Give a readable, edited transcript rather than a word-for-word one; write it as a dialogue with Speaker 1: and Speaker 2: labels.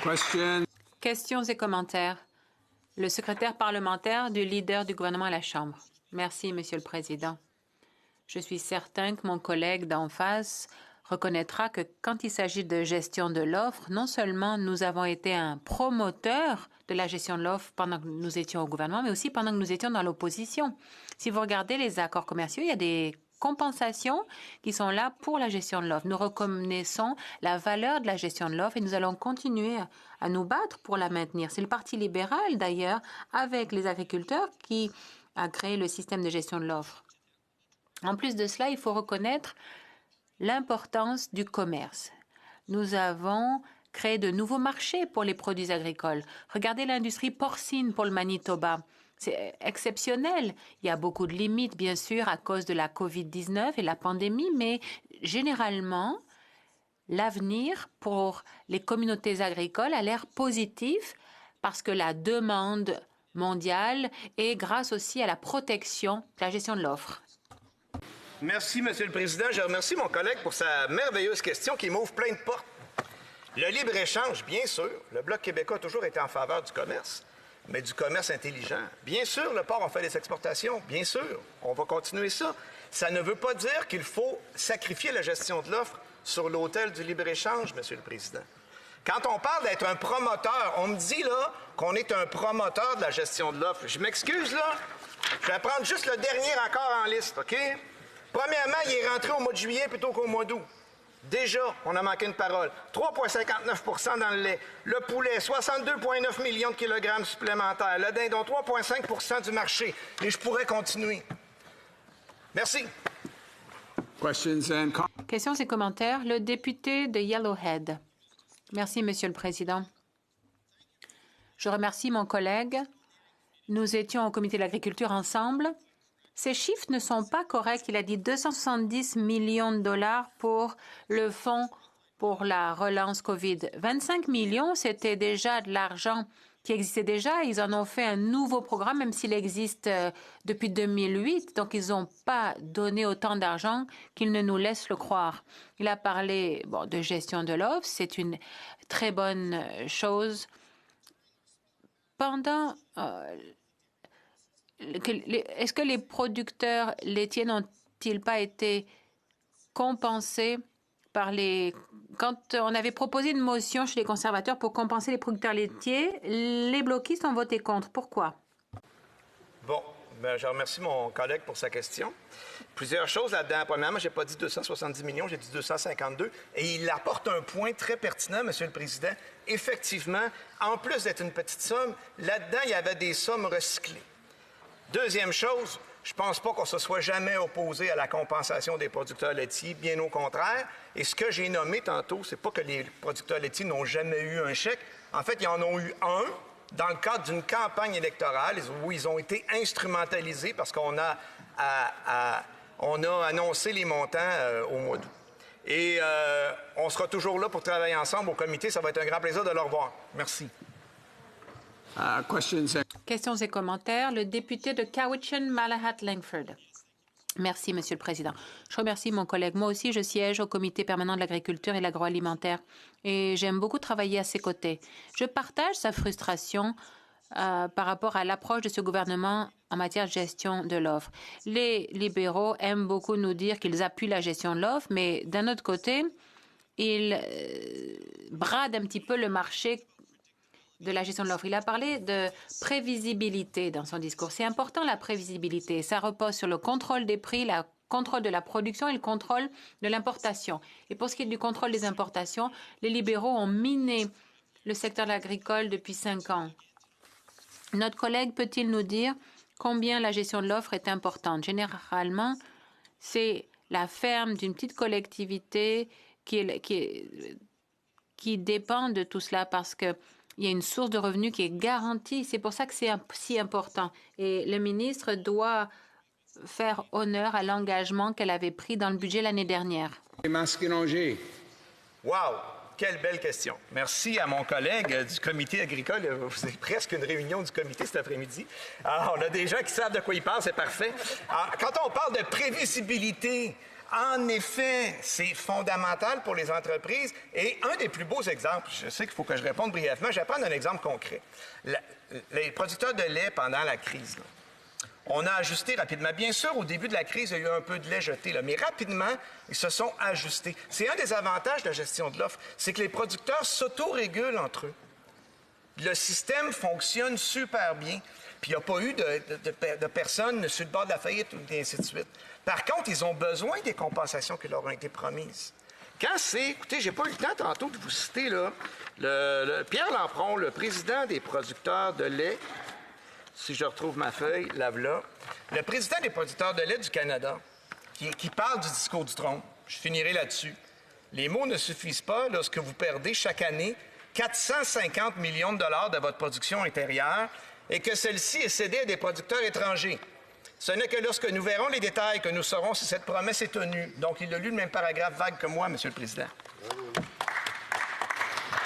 Speaker 1: Question.
Speaker 2: Questions et commentaires. Le secrétaire parlementaire du leader du gouvernement à la Chambre. Merci, Monsieur le Président. Je suis certain que mon collègue d'en face reconnaîtra que quand il s'agit de gestion de l'offre, non seulement nous avons été un promoteur de la gestion de l'offre pendant que nous étions au gouvernement, mais aussi pendant que nous étions dans l'opposition. Si vous regardez les accords commerciaux, il y a des compensations qui sont là pour la gestion de l'offre. Nous reconnaissons la valeur de la gestion de l'offre et nous allons continuer à nous battre pour la maintenir. C'est le Parti libéral, d'ailleurs, avec les agriculteurs, qui a créé le système de gestion de l'offre. En plus de cela, il faut reconnaître l'importance du commerce. Nous avons créé de nouveaux marchés pour les produits agricoles. Regardez l'industrie porcine pour le Manitoba. C'est exceptionnel. Il y a beaucoup de limites, bien sûr, à cause de la COVID-19 et la pandémie, mais généralement, l'avenir pour les communautés agricoles a l'air positif parce que la demande mondiale est grâce aussi à la protection de la gestion de l'offre.
Speaker 3: Merci, Monsieur le Président. Je remercie mon collègue pour sa merveilleuse question qui m'ouvre plein de portes. Le libre-échange, bien sûr. Le Bloc québécois a toujours été en faveur du commerce, mais du commerce intelligent. Bien sûr, le port, on fait des exportations. Bien sûr, on va continuer ça. Ça ne veut pas dire qu'il faut sacrifier la gestion de l'offre sur l'autel du libre-échange, Monsieur le Président. Quand on parle d'être un promoteur, on me dit là qu'on est un promoteur de la gestion de l'offre. Je m'excuse là. Je vais prendre juste le dernier encore en liste, OK? Premièrement, il est rentré au mois de juillet plutôt qu'au mois d'août. Déjà, on a manqué une parole. 3,59 dans le lait. Le poulet, 62,9 millions de kilogrammes supplémentaires. Le dindon, 3,5 du marché. Et je pourrais continuer. Merci.
Speaker 2: Questions et commentaires. Le député de Yellowhead. Merci, Monsieur le Président. Je remercie mon collègue. Nous étions au comité de l'agriculture ensemble. Ces chiffres ne sont pas corrects. Il a dit 270 millions de dollars pour le fonds pour la relance COVID. 25 millions, c'était déjà de l'argent qui existait déjà. Ils en ont fait un nouveau programme, même s'il existe depuis 2008. Donc, ils n'ont pas donné autant d'argent qu'ils ne nous laissent le croire. Il a parlé de gestion de l'offre. C'est une très bonne chose. Pendant... Est-ce que les producteurs laitiers n'ont-ils pas été compensés par les... Quand on avait proposé une motion chez les conservateurs pour compenser les producteurs laitiers, les bloquistes ont voté contre. Pourquoi?
Speaker 3: Bon, je remercie mon collègue pour sa question. Plusieurs choses là-dedans. Premièrement, je n'ai pas dit 270 millions, j'ai dit 252. Et il apporte un point très pertinent, Monsieur le Président. Effectivement, en plus d'être une petite somme, là-dedans, il y avait des sommes recyclées. Deuxième chose, je ne pense pas qu'on se soit jamais opposé à la compensation des producteurs laitiers, bien au contraire. Et ce que j'ai nommé tantôt, c'est pas que les producteurs laitiers n'ont jamais eu un chèque. En fait, ils en ont eu un dans le cadre d'une campagne électorale où ils ont été instrumentalisés parce qu'on a, annoncé les montants au mois d'août. Et on sera toujours là pour travailler ensemble au comité. Ça va être un grand plaisir de le revoir. Merci.
Speaker 2: Questions et commentaires. Le député de Cowichan-Malahat-Langford. Merci, Monsieur le Président. Je remercie mon collègue. Moi aussi, je siège au Comité permanent de l'agriculture et de l'agroalimentaire et j'aime beaucoup travailler à ses côtés. Je partage sa frustration par rapport à l'approche de ce gouvernement en matière de gestion de l'offre. Les libéraux aiment beaucoup nous dire qu'ils appuient la gestion de l'offre, mais d'un autre côté, ils bradent un petit peu le marché de la gestion de l'offre. Il a parlé de prévisibilité dans son discours. C'est important, la prévisibilité. Ça repose sur le contrôle des prix, le contrôle de la production et le contrôle de l'importation. Et pour ce qui est du contrôle des importations, les libéraux ont miné le secteur agricole depuis 5 ans. Notre collègue peut-il nous dire combien la gestion de l'offre est importante? Généralement, c'est la ferme d'une petite collectivité qui dépend de tout cela parce que il y a une source de revenus qui est garantie. C'est pour ça que c'est si important. Et le ministre doit faire honneur à l'engagement qu'elle avait pris dans le budget l'année dernière.
Speaker 3: Wow! Quelle belle question. Merci à mon collègue du comité agricole. Vous avez presque une réunion du comité cet après-midi. Alors, on a des gens qui savent de quoi ils parlent, c'est parfait. Alors, quand on parle de prévisibilité En effet, c'est fondamental pour les entreprises. Et un des plus beaux exemples, je sais qu'il faut que je réponde brièvement, je vais prendre un exemple concret. Les producteurs de lait pendant la crise, là, on a ajusté rapidement. Bien sûr, au début de la crise, il y a eu un peu de lait jeté, là, mais rapidement, ils se sont ajustés. C'est un des avantages de la gestion de l'offre, c'est que les producteurs s'autorégulent entre eux. Le système fonctionne super bien. Puis il n'y a pas eu de personnes sur le bord de la faillite et ainsi de suite. Par contre, ils ont besoin des compensations qui leur ont été promises. Quand c'est... Écoutez, j'ai pas eu le temps tantôt de vous citer, là, Pierre Lampron, le président des producteurs de lait, si je retrouve ma feuille, là, le président des producteurs de lait du Canada, qui parle du discours du trône, je finirai là-dessus. Les mots ne suffisent pas lorsque vous perdez chaque année 450 millions de dollars de votre production intérieure et que celle-ci est cédée à des producteurs étrangers. Ce n'est que lorsque nous verrons les détails que nous saurons si cette promesse est tenue. Donc, il a lu le même paragraphe vague que moi, Monsieur le Président.